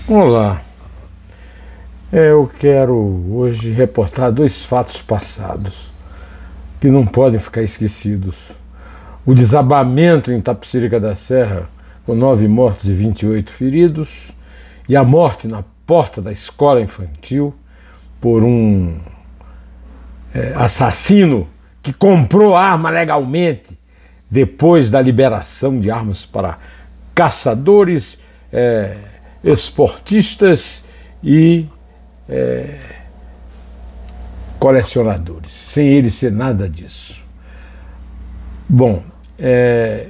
Olá, eu quero hoje reportar dois fatos passados que não podem ficar esquecidos. O desabamento em Itapecerica da Serra, com 9 mortos e 28 feridos, e a morte na porta da escola infantil por um assassino que comprou arma legalmente depois da liberação de armas para caçadores, esportistas e colecionadores, sem ele ser nada disso. Bom,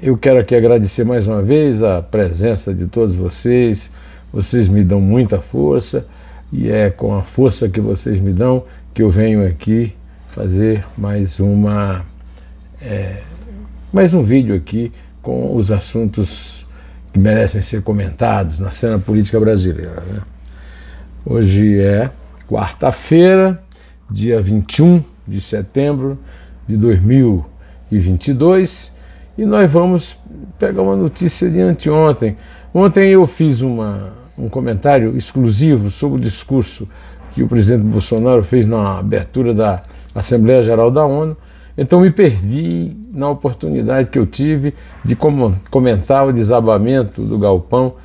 eu quero aqui agradecer mais uma vez a presença de todos vocês. Vocês me dão muita força e é com a força que vocês me dão que eu venho aqui fazer mais um vídeo aqui com os assuntos que merecem ser comentados na cena política brasileira, né? Hoje é quarta-feira, dia 21 de setembro de 2022, e nós vamos pegar uma notícia de anteontem. Ontem eu fiz um comentário exclusivo sobre o discurso que o presidente Bolsonaro fez na abertura da Assembleia Geral da ONU, então me perdi na oportunidade que eu tive de comentar o desabamento do galpão,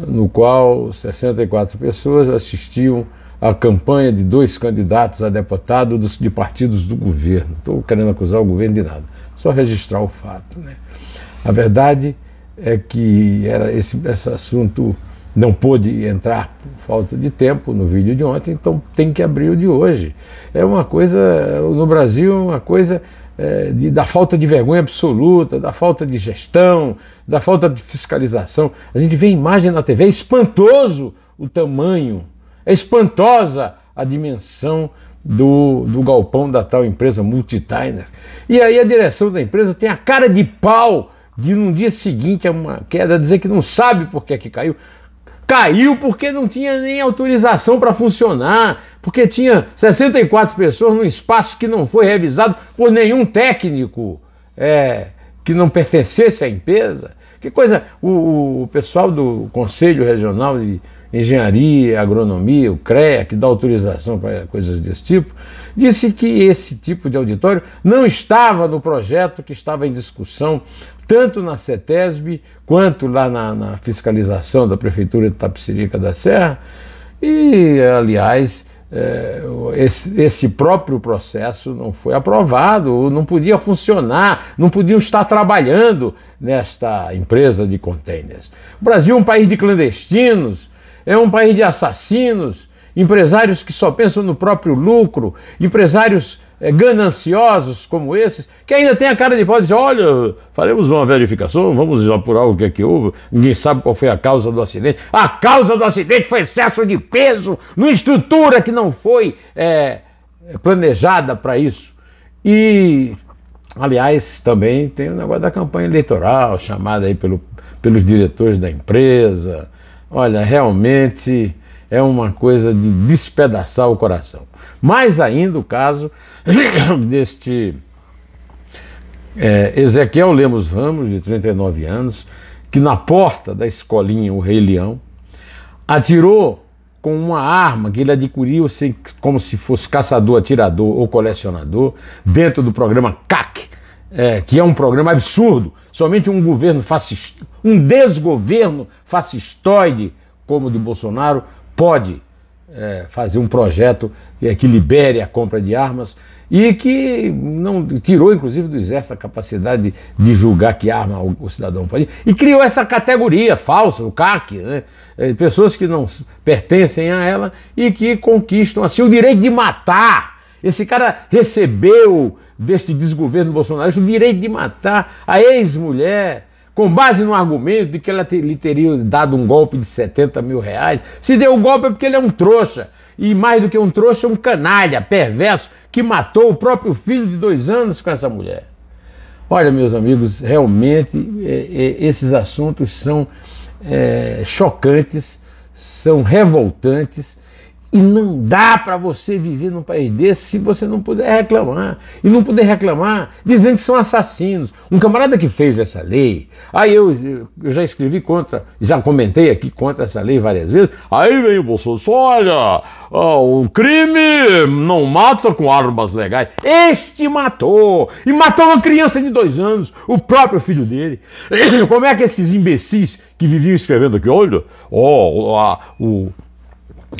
no qual 64 pessoas assistiam à campanha de 2 candidatos a deputado de partidos do governo. Estou querendo acusar o governo de nada, só registrar o fato, né? A verdade é que esse assunto não pôde entrar por falta de tempo no vídeo de ontem, então tem que abrir o de hoje. É uma coisa, no Brasil, uma coisa da falta de vergonha absoluta, da falta de gestão, da falta de fiscalização. A gente vê imagem na TV, é espantoso o tamanho, é espantosa a dimensão do galpão da tal empresa Multitainer. E aí a direção da empresa tem a cara de pau de no dia seguinte a uma queda dizer que não sabe por que caiu. Caiu porque não tinha nem autorização para funcionar, porque tinha 64 pessoas num espaço que não foi revisado por nenhum técnico que não pertencesse à empresa. Que coisa, o pessoal do Conselho Regional de Engenharia, Agronomia, o CREA, que dá autorização para coisas desse tipo, disse que esse tipo de auditório não estava no projeto que estava em discussão, tanto na CETESB quanto lá na fiscalização da Prefeitura de Itapecerica da Serra. E, aliás, esse próprio processo não foi aprovado, não podia funcionar, não podiam estar trabalhando nesta empresa de containers. O Brasil é um país de clandestinos, é um país de assassinos, empresários que só pensam no próprio lucro, empresários gananciosos como esses, que ainda tem a cara de pau de dizer: olha, faremos uma verificação, vamos apurar o que é que houve, ninguém sabe qual foi a causa do acidente. A causa do acidente foi excesso de peso numa estrutura que não foi planejada para isso. E, aliás, também tem o negócio da campanha eleitoral, chamada aí pelos diretores da empresa. Olha, realmente é uma coisa de despedaçar o coração. Mais ainda o caso deste Ezequiel Lemos Ramos, de 39 anos, que na porta da escolinha O Rei Leão atirou com uma arma que ele adquiriu como se fosse caçador, atirador ou colecionador, dentro do programa CAC, que é um programa absurdo. Somente um governo fascista, um desgoverno fascistoide como o de Bolsonaro pode fazer um projeto que libere a compra de armas e que não tirou, inclusive, do Exército a capacidade de julgar que arma o cidadão pode, e criou essa categoria falsa, o CAC, né? Pessoas que não pertencem a ela e que conquistam assim o direito de matar. Esse cara recebeu deste desgoverno bolsonarista o direito de matar a ex-mulher, com base no argumento de que lhe teria dado um golpe de 70 mil reais. Se deu o golpe é porque ele é um trouxa. E mais do que um trouxa, um canalha, perverso, que matou o próprio filho de 2 anos com essa mulher. Olha, meus amigos, realmente esses assuntos são chocantes, são revoltantes E não dá para você viver num país desse se você não puder reclamar. E não puder reclamar dizendo que são assassinos. Um camarada que fez essa lei, aí eu já escrevi contra, já comentei aqui contra essa lei várias vezes, aí vem o Bolsonaro, olha, o crime não mata com armas legais. Este matou, e matou uma criança de 2 anos, o próprio filho dele. Como é que esses imbecis que viviam escrevendo aqui, olha,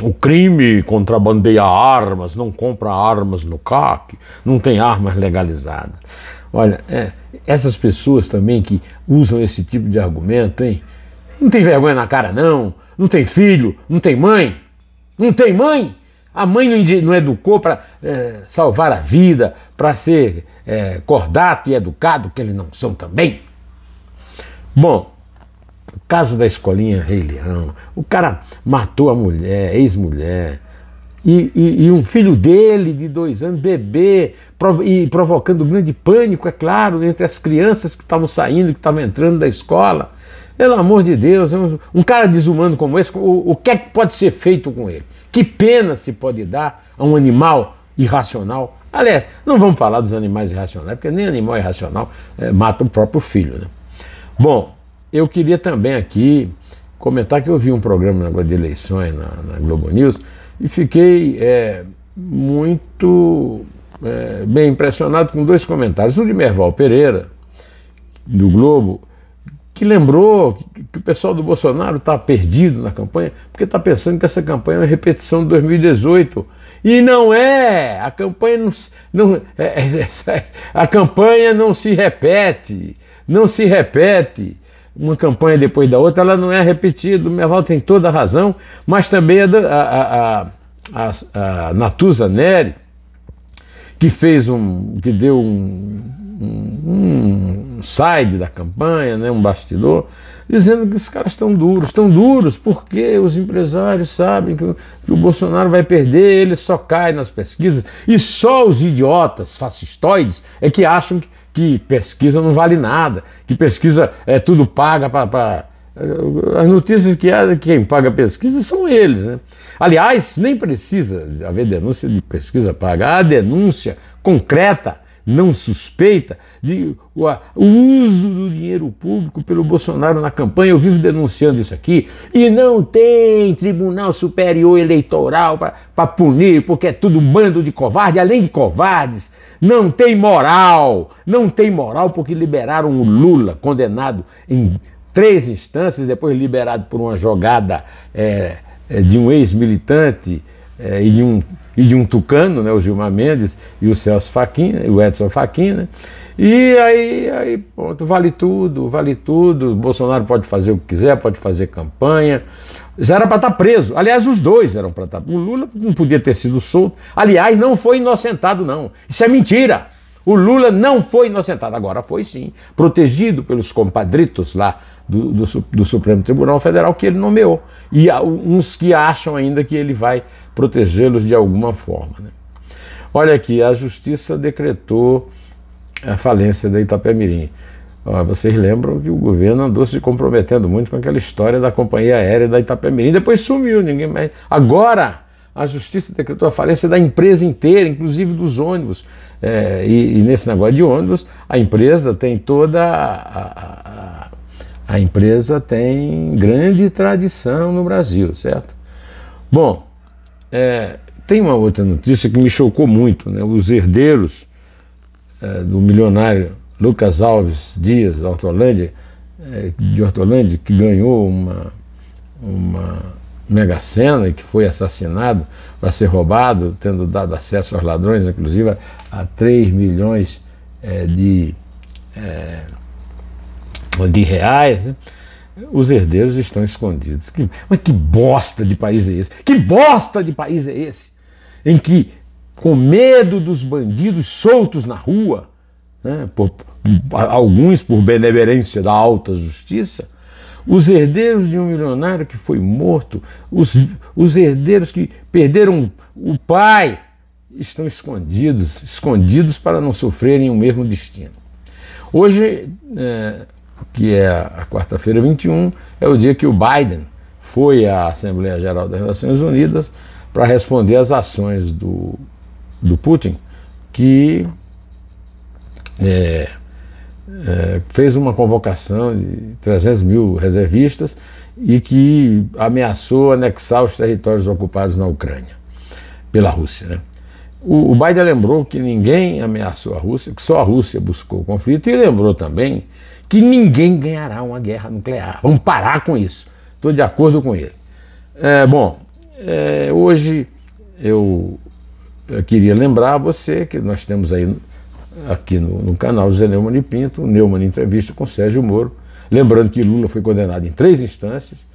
o crime contrabandeia armas, não compra armas no CAC, não tem armas legalizadas. Olha, essas pessoas também que usam esse tipo de argumento, hein? Não tem vergonha na cara, não. Não tem filho, não tem mãe. Não tem mãe. A mãe não educou para salvar a vida, para ser cordato e educado, que eles não são também. Bom, o caso da escolinha Rei Leão, o cara matou a mulher, ex-mulher, e um filho dele de 2 anos, bebê, e provocando grande pânico, é claro, entre as crianças que estavam saindo, que estavam entrando da escola. Pelo amor de Deus, um cara desumano como esse, o que é que pode ser feito com ele? Que pena se pode dar a um animal irracional? Aliás, não vamos falar dos animais irracionais, porque nem animal irracional mata o próprio filho, né? Bom, eu queria também aqui comentar que eu vi um programa de eleições na Globo News e fiquei muito bem impressionado com 2 comentários. O de Merval Pereira, do Globo, que lembrou que o pessoal do Bolsonaro está perdido na campanha, porque está pensando que essa campanha é uma repetição de 2018. E não é! A campanha a campanha não se repete, não se repete. Uma campanha depois da outra, ela não é repetida. O Merval tem toda a razão, mas também a Natuza Neri, que deu um side da campanha, né, um bastidor, dizendo que os caras estão duros porque os empresários sabem que o Bolsonaro vai perder, ele só cai nas pesquisas, e só os idiotas fascistoides é que acham que pesquisa não vale nada, que pesquisa tudo paga para... As notícias que quem paga pesquisa são eles, né? Aliás, nem precisa haver denúncia de pesquisa paga, há denúncia concreta, não suspeita, de o uso do dinheiro público pelo Bolsonaro na campanha. Eu vivo denunciando isso aqui, e não tem Tribunal Superior Eleitoral para punir, porque é tudo um bando de covardes, além de covardes, não tem moral porque liberaram o Lula, condenado em 3 instâncias, depois liberado por uma jogada de um ex-militante e de um tucano, né, o Gilmar Mendes e o Celso Fachin, o Edson Fachin, né? E aí pronto, vale tudo, o Bolsonaro pode fazer o que quiser, pode fazer campanha, já era para estar preso. Aliás, os dois eram para estar. O Lula não podia ter sido solto, aliás, não foi inocentado não, isso é mentira. O Lula não foi inocentado, agora foi sim, protegido pelos compadritos lá do Supremo Tribunal Federal que ele nomeou. E há uns que acham ainda que ele vai protegê-los de alguma forma, né? Olha aqui, a Justiça decretou a falência da Itapemirim. Vocês lembram que o governo andou se comprometendo muito com aquela história da companhia aérea da Itapemirim, depois sumiu, ninguém mais... Agora a Justiça decretou a falência da empresa inteira, inclusive dos ônibus. E nesse negócio de ônibus, a empresa tem a empresa tem grande tradição no Brasil, certo? Bom, tem uma outra notícia que me chocou muito, né? Os herdeiros do milionário Lucas Alves Dias, de Hortolândia, que ganhou uma Mega-Sena e que foi assassinado para ser roubado, tendo dado acesso aos ladrões, inclusive a 3 milhões de reais, né? Os herdeiros estão escondidos. Mas que bosta de país é esse? Que bosta de país é esse? Em que, com medo dos bandidos soltos na rua, né, alguns por benevolência da alta justiça, os herdeiros de um milionário que foi morto, os herdeiros que perderam o pai, estão escondidos para não sofrerem o mesmo destino. Hoje, que é a quarta-feira 21, é o dia que o Biden foi à Assembleia Geral das Nações Unidas para responder às ações do Putin, que fez uma convocação de 300 mil reservistas e que ameaçou anexar os territórios ocupados na Ucrânia pela Rússia, né? O Biden lembrou que ninguém ameaçou a Rússia, que só a Rússia buscou o conflito, e lembrou também que ninguém ganhará uma guerra nuclear. Vamos parar com isso. Estou de acordo com ele. Hoje eu queria lembrar a você que nós temos aí aqui no canal José Neumann e Pinto, o Neumann Entrevista com Sérgio Moro, lembrando que Lula foi condenado em 3 instâncias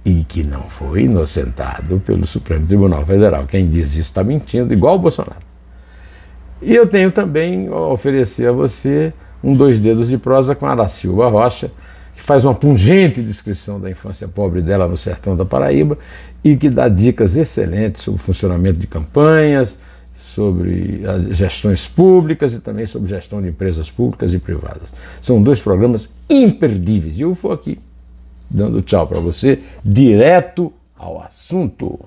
e que não foi inocentado pelo Supremo Tribunal Federal. Quem diz isso está mentindo, igual o Bolsonaro. E eu tenho também a oferecer a você um 2 dedos de prosa com a Ara Silva Rocha, que faz uma pungente descrição da infância pobre dela no sertão da Paraíba e que dá dicas excelentes sobre o funcionamento de campanhas, sobre as gestões públicas e também sobre gestão de empresas públicas e privadas. São 2 programas imperdíveis. E eu vou aqui dando tchau para você, direto ao assunto.